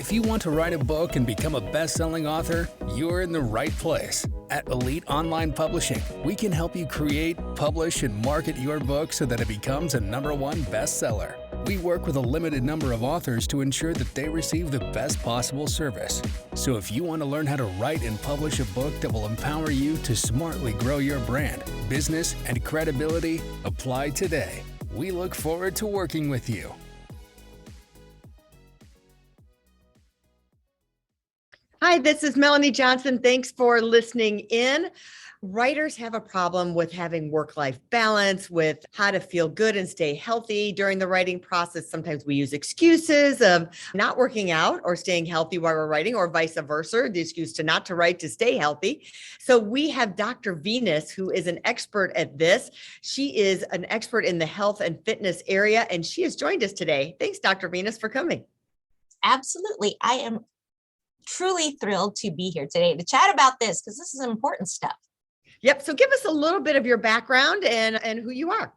If you want to write a book and become a best-selling author, you're in the right place. At Elite Online Publishing, we can help you create, publish, and market your book so that it becomes a #1 bestseller. We work with a limited number of authors to ensure that they receive the best possible service. So if you want to learn how to write and publish a book that will empower you to smartly grow your brand, business, and credibility, apply today. We look forward to working with you. Hi, this is Melanie Johnson. Thanks for listening in. Writers have a problem with having work-life balance, with how to feel good and stay healthy during the writing process. Sometimes we use excuses of not working out or staying healthy while we're writing, or vice versa, the excuse to not to write to stay healthy. So we have Dr. Venus, who is an expert at this. She is an expert in the health and fitness area, and she has joined us today. Thanks, Dr. Venus, for coming. Absolutely. I am truly thrilled to be here today to chat about this because this is important stuff. Yep. So give us a little bit of your background and who you are.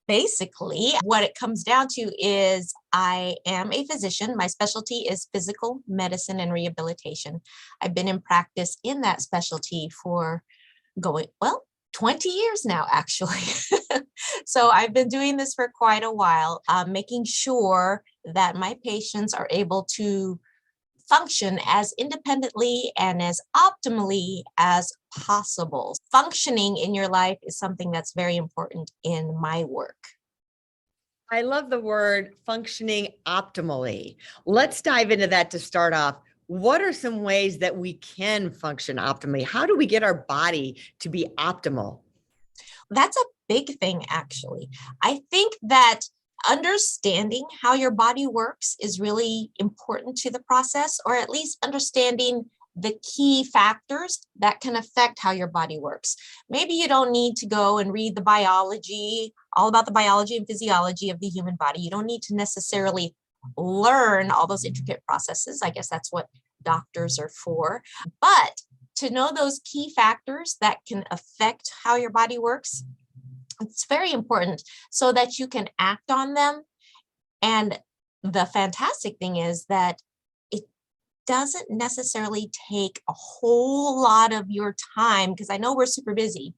Basically, what it comes down to is I am a physician. My specialty is physical medicine and rehabilitation. I've been in practice in that specialty for 20 years now, actually. So I've been doing this for quite a while, making sure that my patients are able to function as independently and as optimally as possible. Functioning in your life is something that's very important in my work. I love the word functioning optimally. Let's dive into that to start off. What are some ways that we can function optimally? How do we get our body to be optimal? That's a big thing, actually. I think that understanding how your body works is really important to the process, or at least understanding the key factors that can affect how your body works. Maybe you don't need to go and read the biology, all about the biology and physiology of the human body. You don't need to necessarily learn all those intricate processes. I guess that's what doctors are for. But to know those key factors that can affect how your body works, it's very important so that you can act on them. And the fantastic thing is that it doesn't necessarily take a whole lot of your time, because I know we're super busy,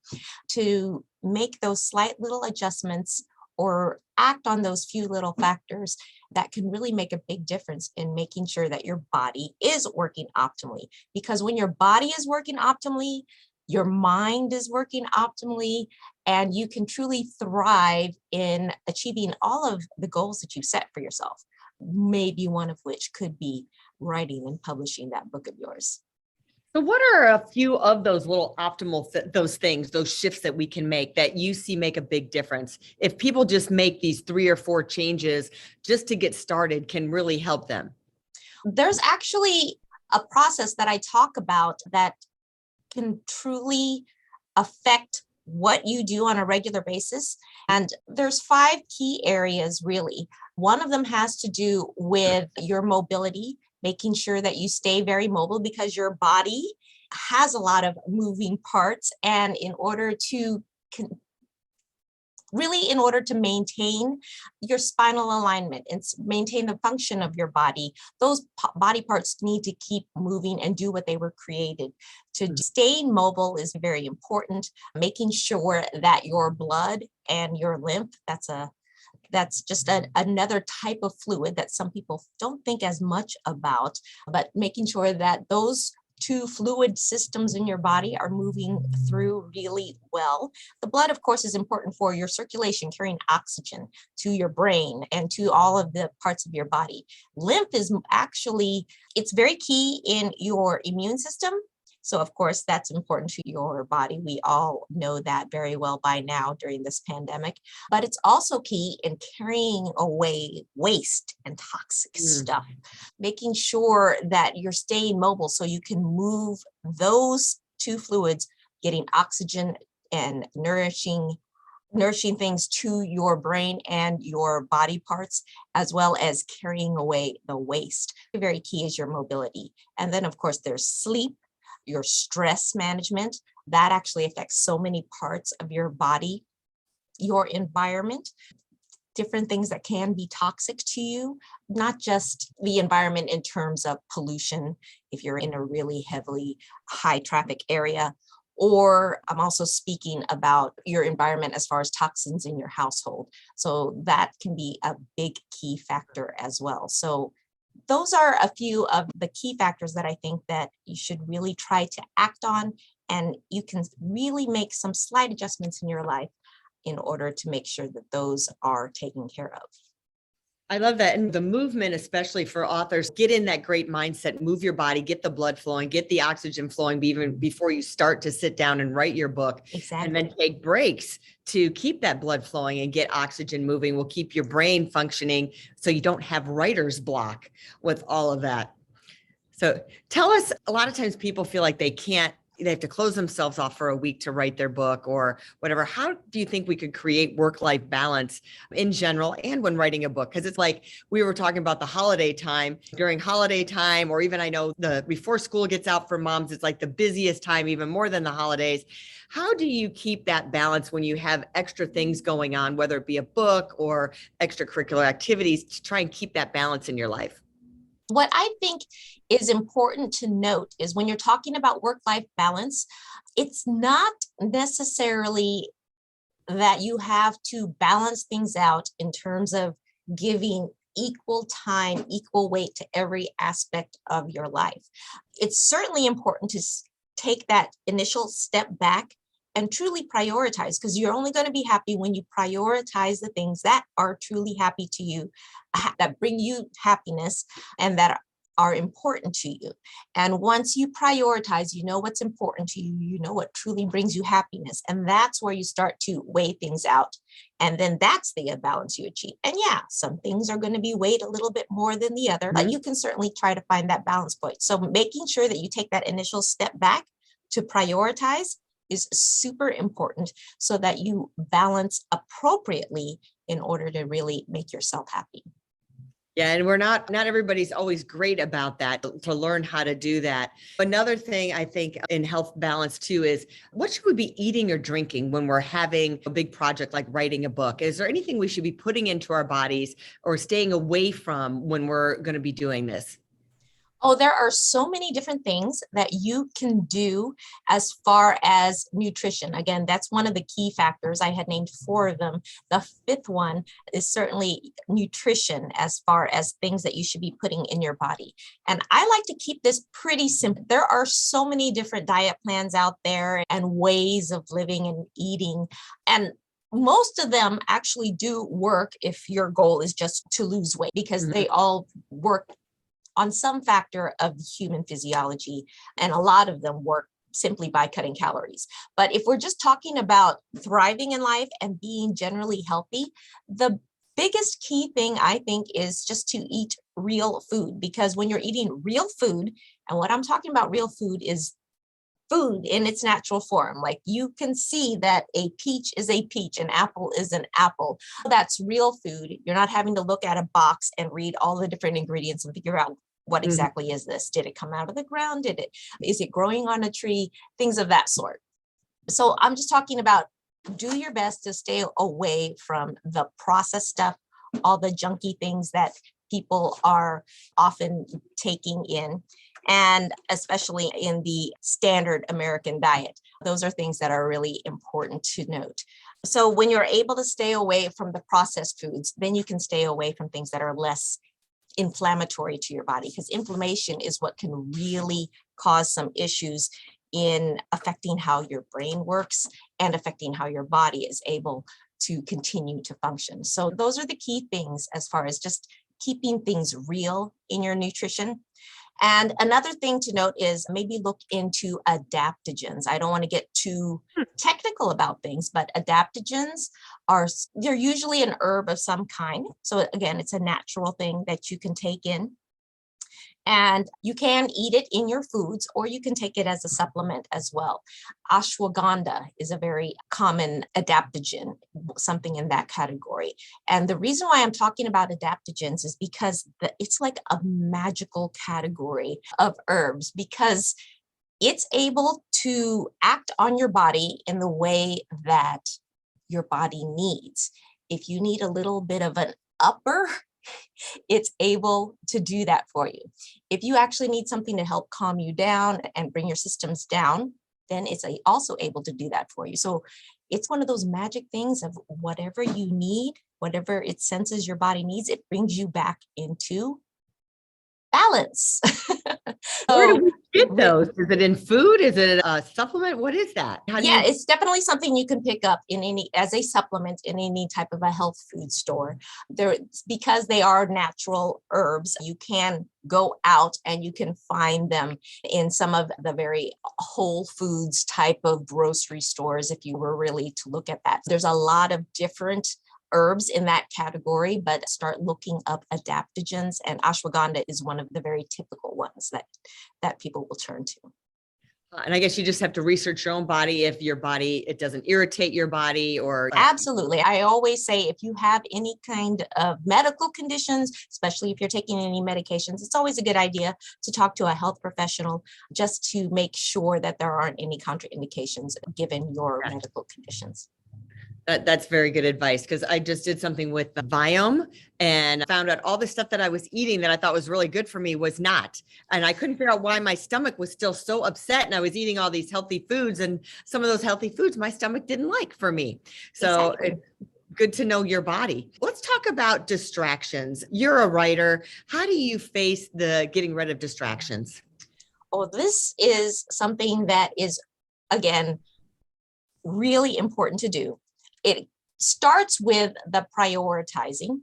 to make those slight little adjustments or act on those few little factors that can really make a big difference in making sure that your body is working optimally. Because when your body is working optimally, your mind is working optimally, and you can truly thrive in achieving all of the goals that you set for yourself, maybe one of which could be writing and publishing that book of yours. So what are a few of those little optimal, those things, those shifts that we can make that you see make a big difference? If people just make these 3 or 4 changes just to get started, can really help them. There's actually a process that I talk about that can truly affect what you do on a regular basis. And there's 5 key areas, really. One of them has to do with your mobility, making sure that you stay very mobile, because your body has a lot of moving parts. And in order to maintain your spinal alignment and maintain the function of your body, those body parts need to keep moving and do what they were created to. Staying mobile is very important. Making sure that your blood and your lymph, that's just another type of fluid that some people don't think as much about, but making sure that those 2 fluid systems in your body are moving through really well. The blood, of course, is important for your circulation, carrying oxygen to your brain and to all of the parts of your body. Lymph is actually, it's very key in your immune system. So, of course, that's important to your body. We all know that very well by now during this pandemic. But it's also key in carrying away waste and toxic stuff, making sure that you're staying mobile so you can move those 2 fluids, getting oxygen and nourishing things to your brain and your body parts, as well as carrying away the waste. Very key is your mobility. And then, of course, there's sleep. Your stress management, that actually affects so many parts of your body, your environment. different things that can be toxic to you, not just the environment in terms of pollution, if you're in a really heavily high traffic area, or I'm also speaking about your environment as far as toxins in your household. So that can be a big key factor as well. So those are a few of the key factors that I think that you should really try to act on, and you can really make some slight adjustments in your life in order to make sure that those are taken care of. I love that. And the movement, especially for authors, get in that great mindset, move your body, get the blood flowing, get the oxygen flowing even before you start to sit down and write your book. Exactly. And then take breaks to keep that blood flowing and get oxygen moving will keep your brain functioning so you don't have writer's block with all of that. So tell us, a lot of times people feel like they have to close themselves off for a week to write their book or whatever. How do you think we could create work-life balance in general and when writing a book? Because it's like we were talking about the holiday time, during holiday time, or even I know before school gets out for moms, it's like the busiest time, even more than the holidays. How do you keep that balance when you have extra things going on, whether it be a book or extracurricular activities, to try and keep that balance in your life? What I think is important to note is when you're talking about work-life balance, it's not necessarily that you have to balance things out in terms of giving equal time, equal weight to every aspect of your life. It's certainly important to take that initial step back and truly prioritize, because you're only going to be happy when you prioritize the things that are truly happy to you, that bring you happiness and that are important to you. And once you prioritize, you know what's important to you, you know what truly brings you happiness. And that's where you start to weigh things out. And then that's the balance you achieve. And yeah, some things are going to be weighed a little bit more than the other, but you can certainly try to find that balance point. So making sure that you take that initial step back to prioritize is super important so that you balance appropriately in order to really make yourself happy. Yeah, and not everybody's always great about that, to learn how to do that. Another thing I think in health balance too is what should we be eating or drinking when we're having a big project like writing a book? Is there anything we should be putting into our bodies or staying away from when we're going to be doing this? Oh, there are so many different things that you can do as far as nutrition. Again, that's one of the key factors. I had named 4 of them. The 5th one is certainly nutrition as far as things that you should be putting in your body. And I like to keep this pretty simple. There are so many different diet plans out there and ways of living and eating. And most of them actually do work if your goal is just to lose weight, because they all work on some factor of human physiology, and a lot of them work simply by cutting calories. But if we're just talking about thriving in life and being generally healthy, the biggest key thing I think is just to eat real food, because when you're eating real food, and what I'm talking about real food is food in its natural form. Like you can see that a peach is a peach, an apple is an apple. That's real food. You're not having to look at a box and read all the different ingredients and figure out what exactly is this? Did it come out of the ground? Is it growing on a tree? Things of that sort. So I'm just talking about do your best to stay away from the processed stuff, all the junky things that people are often taking in, and especially in the standard American diet. Those are things that are really important to note. So when you're able to stay away from the processed foods, then you can stay away from things that are less inflammatory to your body, because inflammation is what can really cause some issues in affecting how your brain works and affecting how your body is able to continue to function. So those are the key things as far as just keeping things real in your nutrition. And another thing to note is maybe look into adaptogens. I don't want to get too technical about things, but adaptogens they're usually an herb of some kind. So again, it's a natural thing that you can take in. And you can eat it in your foods, or you can take it as a supplement as well. Ashwagandha is a very common adaptogen, something in that category. And the reason why I'm talking about adaptogens is because it's like a magical category of herbs, because it's able to act on your body in the way that your body needs. if you need a little bit of an upper, it's able to do that for you. If you actually need something to help calm you down and bring your systems down, then it's also able to do that for you. So it's one of those magic things of whatever you need, whatever it senses your body needs, it brings you back into balance. Where do So we get those? Is it in food? Is it a supplement? What is that? it's definitely something you can pick up in any as a supplement in any type of a health food store. There, because they are natural herbs, you can go out and you can find them in some of the very whole foods type of grocery stores if you were really to look at that. There's a lot of different herbs in that category, but start looking up adaptogens, and ashwagandha is one of the very typical ones that people will turn to. And I guess you just have to research your own body if it doesn't irritate your body or. Absolutely. I always say if you have any kind of medical conditions, especially if you're taking any medications, it's always a good idea to talk to a health professional just to make sure that there aren't any contraindications given your medical conditions. That's very good advice, because I just did something with the Viome and found out all the stuff that I was eating that I thought was really good for me was not. And I couldn't figure out why my stomach was still so upset. And I was eating all these healthy foods, and some of those healthy foods my stomach didn't like for me. So Exactly. It's good to know your body. Let's talk about distractions. You're a writer. How do you face the getting rid of distractions? Oh, this is something that is, again, really important to do. It starts with the prioritizing.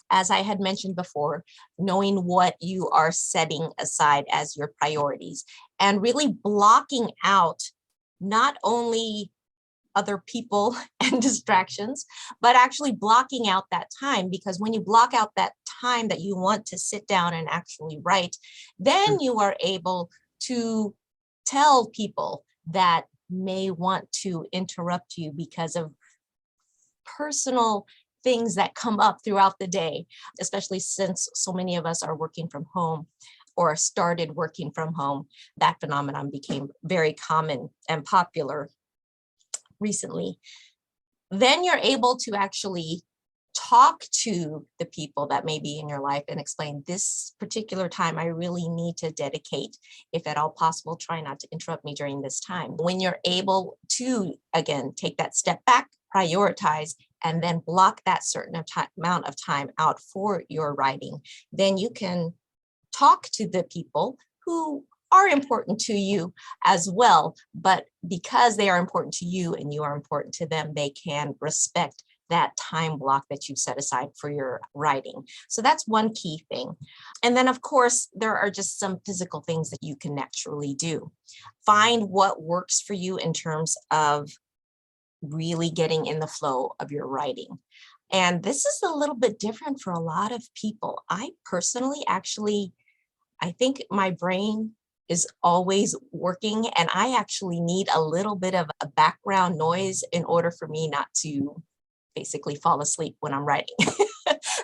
As I had mentioned before, knowing what you are setting aside as your priorities and really blocking out not only other people and distractions, but actually blocking out that time. Because when you block out that time that you want to sit down and actually write, then you are able to tell people that may want to interrupt you because of personal things that come up throughout the day, especially since so many of us are working from home or started working from home. That phenomenon became very common and popular recently. Then you're able to actually talk to the people that may be in your life and explain, this particular time I really need to dedicate, if at all possible, try not to interrupt me during this time. When you're able to, again, take that step back, prioritize, and then block that certain amount of time out for your writing, then you can talk to the people who are important to you as well. But because they are important to you and you are important to them, they can respect that time block that you've set aside for your writing. So that's one key thing. And then, of course, there are just some physical things that you can naturally do. Find what works for you in terms of really getting in the flow of your writing. And this is a little bit different for a lot of people. I personally I think my brain is always working, and I actually need a little bit of a background noise in order for me not to basically fall asleep when I'm writing.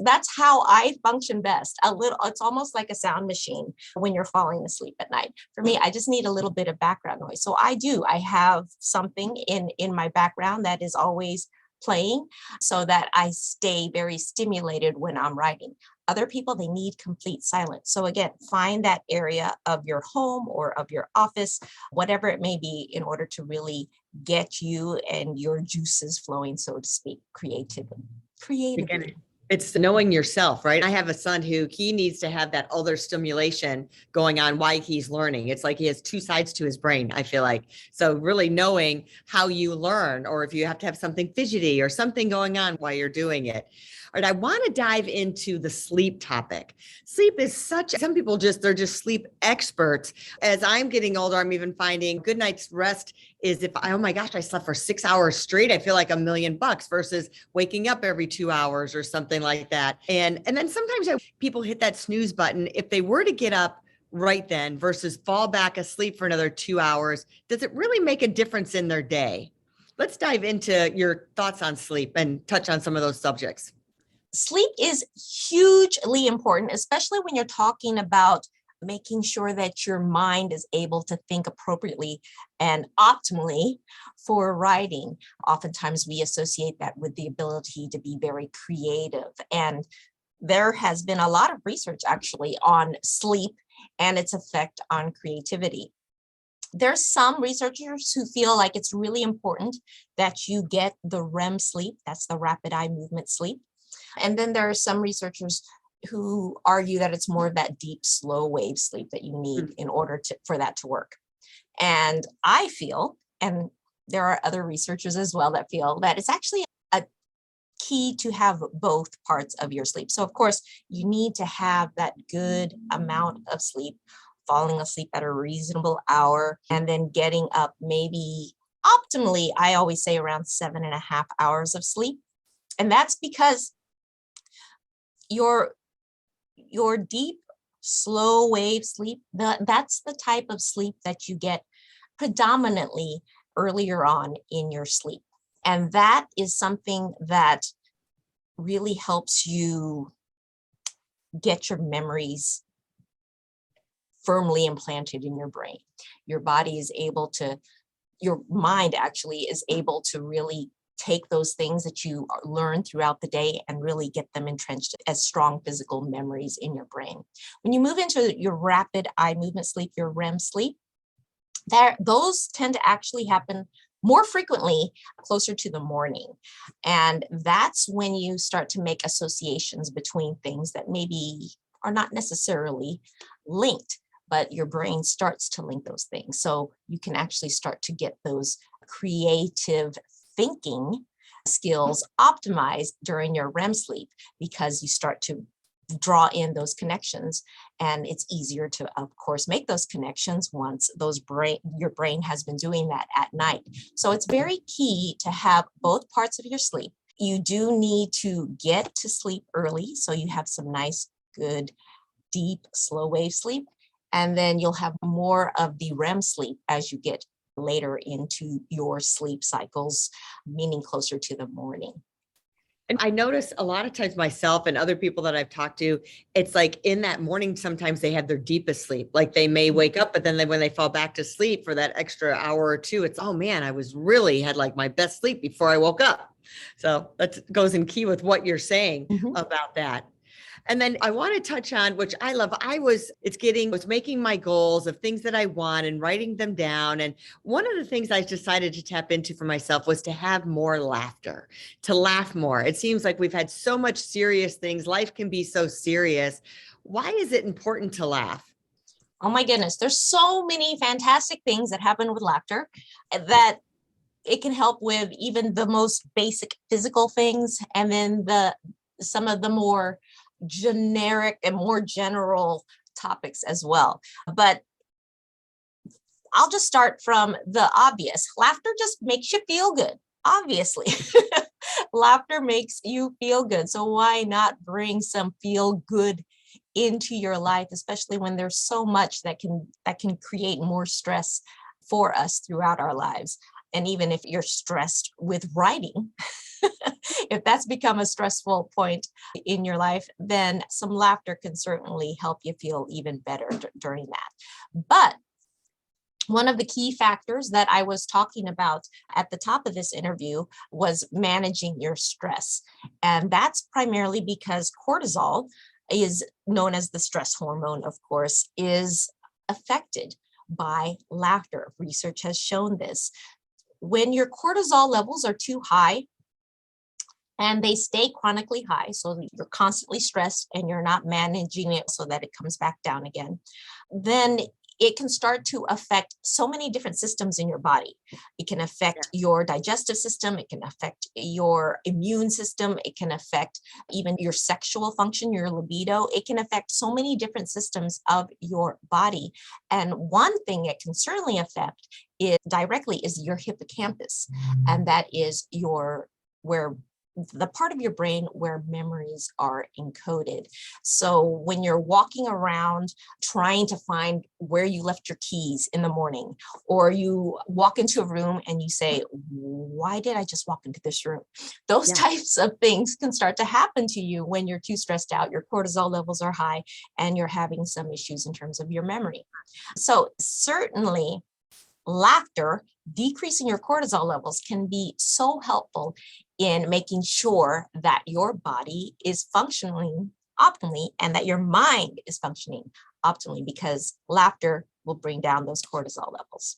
That's how I function best. It's almost like a sound machine when you're falling asleep at night. For me, I just need a little bit of background noise. So I have something in my background that is always playing so that I stay very stimulated when I'm writing. Other people, they need complete silence. So again, find that area of your home or of your office, whatever it may be, in order to really get you and your juices flowing, so to speak, creatively. Again, it's knowing yourself, right? I have a son who he needs to have that other stimulation going on while he's learning. It's like he has two sides to his brain, I feel like. So really knowing how you learn, or if you have to have something fidgety or something going on while you're doing it. All right, I want to dive into the sleep topic. Sleep is some people they're just sleep experts. As I'm getting older, I'm even finding good night's rest is oh my gosh, I slept for 6 hours straight, I feel like $1,000,000 versus waking up every 2 hours or something like that. And then sometimes people hit that snooze button. If they were to get up right then versus fall back asleep for another 2 hours, does it really make a difference in their day? Let's dive into your thoughts on sleep and touch on some of those subjects. Sleep is hugely important, especially when you're talking about making sure that your mind is able to think appropriately and optimally for writing. Oftentimes we associate that with the ability to be very creative. And there has been a lot of research actually on sleep and its effect on creativity. There's some researchers who feel like it's really important that you get the REM sleep, that's the rapid eye movement sleep. And then there are some researchers who argue that it's more of that deep, slow wave sleep that you need in order for that to work. And I feel, and there are other researchers as well that feel that it's actually a key to have both parts of your sleep. So of course, you need to have that good amount of sleep, falling asleep at a reasonable hour, and then getting up maybe optimally, I always say around 7.5 hours of sleep. And that's because your deep, slow wave sleep, that's the type of sleep that you get predominantly earlier on in your sleep. And that is something that really helps you get your memories firmly implanted in your brain. Your body is able to, your mind actually is able to really take those things that you learn throughout the day and really get them entrenched as strong physical memories in your brain. When you move into your rapid eye movement sleep, your REM sleep, those tend to actually happen more frequently closer to the morning. And that's when you start to make associations between things that maybe are not necessarily linked, but your brain starts to link those things. So you can actually start to get those creative thinking skills optimized during your REM sleep, because you start to draw in those connections, and it's easier to, of course, make those connections once your brain has been doing that at night. So it's very key to have both parts of your sleep. You do need to get to sleep early so you have some nice, good, deep, slow wave sleep, and then you'll have more of the REM sleep as you get later into your sleep cycles, meaning closer to the morning. And I notice a lot of times myself and other people that I've talked to, it's like in that morning, sometimes they have their deepest sleep. Like they may wake up, but then when they fall back to sleep for that extra hour or two, it's, oh man, I had like my best sleep before I woke up. So that goes in key with what you're saying about that. And then I want to touch on, which I love, I was making my goals of things that I want and writing them down. And one of the things I decided to tap into for myself was to have more laughter, to laugh more. It seems like we've had so much serious things. Life can be so serious. Why is it important to laugh? Oh my goodness, there's so many fantastic things that happen with laughter that it can help with even the most basic physical things, and then some of the more generic and more general topics as well. But I'll just start from the obvious. Laughter just makes you feel good, obviously. Laughter makes you feel good. So why not bring some feel good into your life, especially when there's so much that can create more stress for us throughout our lives. And even if you're stressed with writing, if that's become a stressful point in your life, then some laughter can certainly help you feel even better during that. But one of the key factors that I was talking about at the top of this interview was managing your stress. And that's primarily because cortisol, is known as the stress hormone, of course, is affected by laughter. Research has shown this. When your cortisol levels are too high, and they stay chronically high, so you're constantly stressed and you're not managing it so that it comes back down again, then it can start to affect so many different systems in your body. It can affect your digestive system. It can affect your immune system. It can affect even your sexual function, your libido. It can affect so many different systems of your body. And one thing it can certainly affect directly is your hippocampus. And that is where the part of your brain where memories are encoded. So when you're walking around trying to find where you left your keys in the morning, or you walk into a room and you say, why did I just walk into this room? Those types of things can start to happen to you when you're too stressed out, your cortisol levels are high, and you're having some issues in terms of your memory. So certainly laughter, decreasing your cortisol levels, can be so helpful in making sure that your body is functioning optimally and that your mind is functioning optimally, because laughter will bring down those cortisol levels.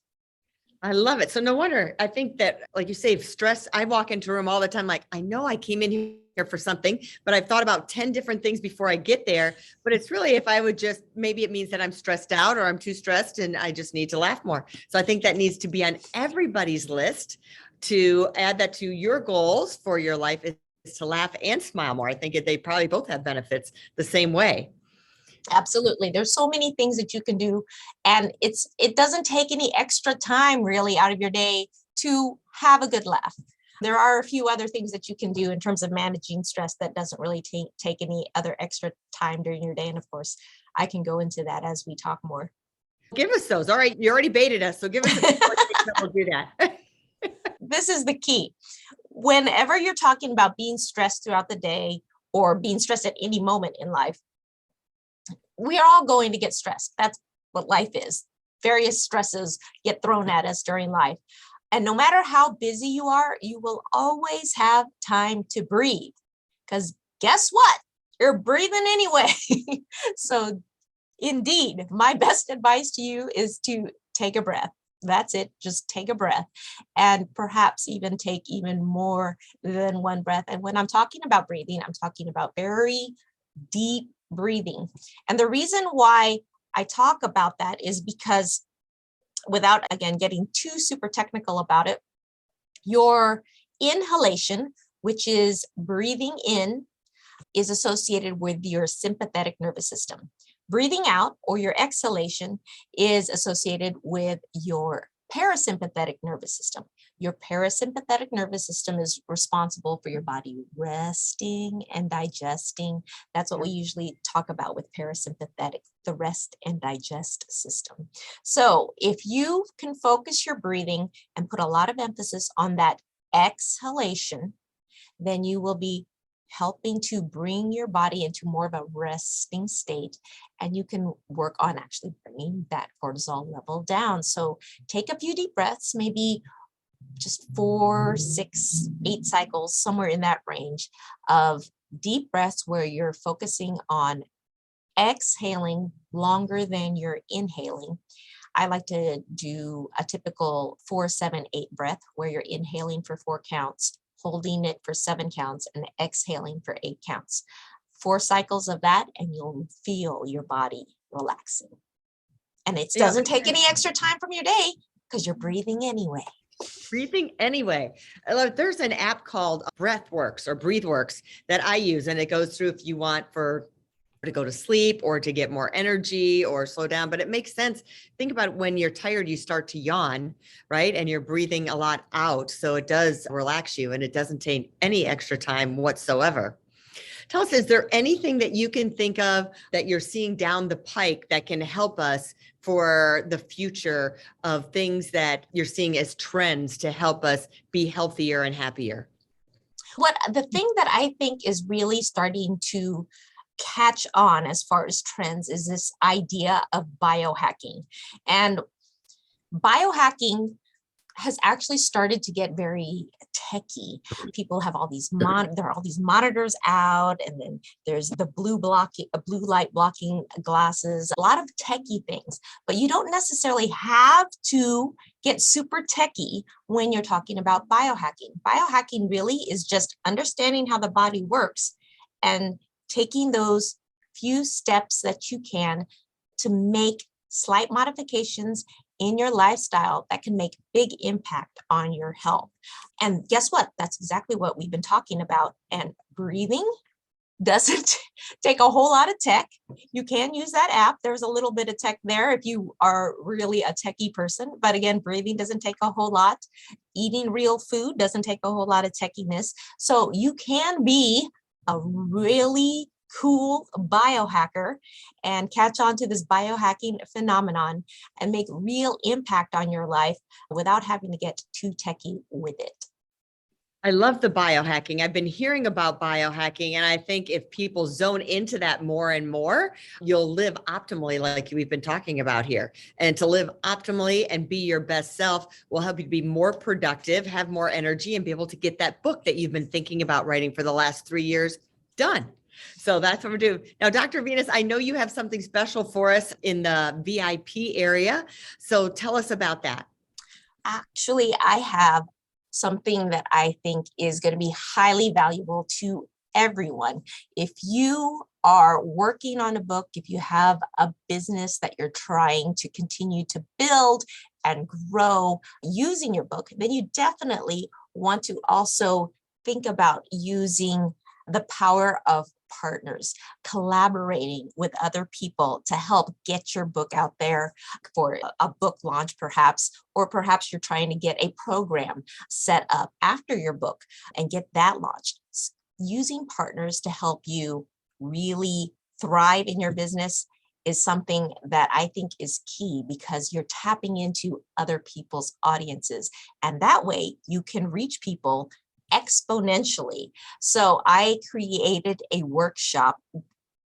I love it. So no wonder, I think that, like you say, stress, I walk into a room all the time, like, I know I came in here for something, but I've thought about 10 different things before I get there. But it's really, if I would just, maybe it means that I'm stressed out or I'm too stressed and I just need to laugh more. So I think that needs to be on everybody's list to add that to your goals for your life, is to laugh and smile more. I think they probably both have benefits the same way. Absolutely. There's so many things that you can do, and it doesn't take any extra time really out of your day to have a good laugh. There are a few other things that you can do in terms of managing stress that doesn't really take any other extra time during your day. And of course, I can go into that as we talk more. Give us those. All right. You already baited us. So give us a few more things that we'll do that. This is the key. Whenever you're talking about being stressed throughout the day or being stressed at any moment in life, we are all going to get stressed. That's what life is. Various stresses get thrown at us during life. And no matter how busy you are, you will always have time to breathe. Because guess what? You're breathing anyway. So indeed, my best advice to you is to take a breath. That's it. Just take a breath, and perhaps even take even more than one breath. And when I'm talking about breathing, I'm talking about very deep breathing. And the reason why I talk about that is because, without again getting too super technical about it, your inhalation, which is breathing in, is associated with your sympathetic nervous system. Breathing out, or your exhalation, is associated with your parasympathetic nervous system. Your parasympathetic nervous system is responsible for your body resting and digesting. That's what we usually talk about with parasympathetic, the rest and digest system. So if you can focus your breathing and put a lot of emphasis on that exhalation, then you will be helping to bring your body into more of a resting state, and you can work on actually bringing that cortisol level down. So take a few deep breaths, maybe just 4, 6, 8 cycles, somewhere in that range of deep breaths where you're focusing on exhaling longer than you're inhaling. I like to do a typical 4, 7, 8 breath where you're inhaling for 4 counts, holding it for 7 counts, and exhaling for 8 counts. 4 cycles of that, and you'll feel your body relaxing. And it doesn't take any extra time from your day because you're breathing anyway. Breathing anyway. I love, there's an app called Breathworks or BreatheWorks that I use, and it goes through if you want to go to sleep or to get more energy or slow down. But it makes sense. Think about when you're tired, you start to yawn, right? And you're breathing a lot out. So it does relax you, and it doesn't take any extra time whatsoever. Tell us, is there anything that you can think of that you're seeing down the pike that can help us for the future of things that you're seeing as trends to help us be healthier and happier? The thing that I think is really starting to catch on as far as trends is this idea of biohacking. And biohacking has actually started to get very techy. People have all these there are all these monitors out, and then there's the blue light blocking glasses, a lot of techy things. But you don't necessarily have to get super techy when you're talking about biohacking. Biohacking really is just understanding how the body works and taking those few steps that you can to make slight modifications in your lifestyle that can make big impact on your health. And guess what? That's exactly what we've been talking about. And breathing doesn't take a whole lot of tech. You can use that app. There's a little bit of tech there if you are really a techie person. But again, breathing doesn't take a whole lot. Eating real food doesn't take a whole lot of techiness. So you can be a really cool biohacker and catch on to this biohacking phenomenon and make real impact on your life without having to get too techie with it. I love the biohacking. I've been hearing about biohacking, and I think if people zone into that more and more, you'll live optimally like we've been talking about here. And to live optimally and be your best self will help you to be more productive, have more energy, and be able to get that book that you've been thinking about writing for the last 3 years done. So that's what we're doing. Now, Dr. Venus, I know you have something special for us in the VIP area. So tell us about that. Actually, I have something that I think is going to be highly valuable to everyone. If you are working on a book, if you have a business that you're trying to continue to build and grow using your book, then you definitely want to also think about using the power of partners, collaborating with other people to help get your book out there for a book launch, perhaps, or perhaps you're trying to get a program set up after your book and get that launched. Using partners to help you really thrive in your business is something that I think is key because you're tapping into other people's audiences. And that way you can reach people exponentially. So I created a workshop,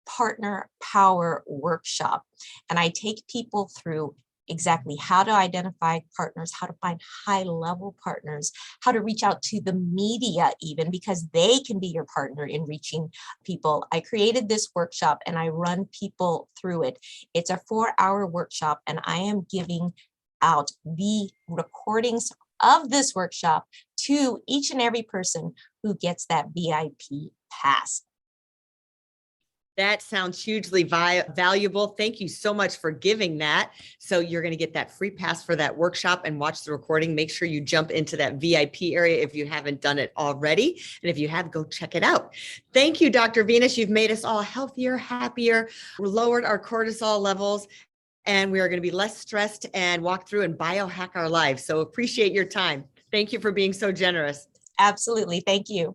Partner Power Workshop, and I take people through exactly how to identify partners, how to find high-level partners, how to reach out to the media even, because they can be your partner in reaching people. I created this workshop and I run people through it. It's a 4-hour workshop, and I am giving out the recordings of this workshop to each and every person who gets that VIP pass. That sounds hugely valuable. Thank you so much for giving that. So you're going to get that free pass for that workshop and watch the recording. Make sure you jump into that VIP area if you haven't done it already. And if you have, go check it out. Thank you, Dr. Venus. You've made us all healthier, happier, lowered our cortisol levels, and we are going to be less stressed and walk through and biohack our lives. So appreciate your time. Thank you for being so generous. Absolutely. Thank you.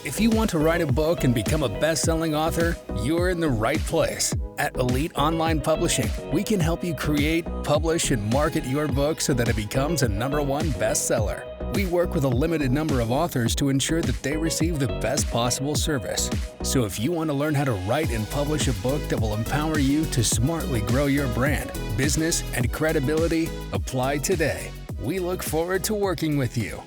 If you want to write a book and become a best-selling author, you're in the right place. At Elite Online Publishing, we can help you create, publish, and market your book so that it becomes a #1 bestseller. We work with a limited number of authors to ensure that they receive the best possible service. So if you want to learn how to write and publish a book that will empower you to smartly grow your brand, business, and credibility, apply today. We look forward to working with you.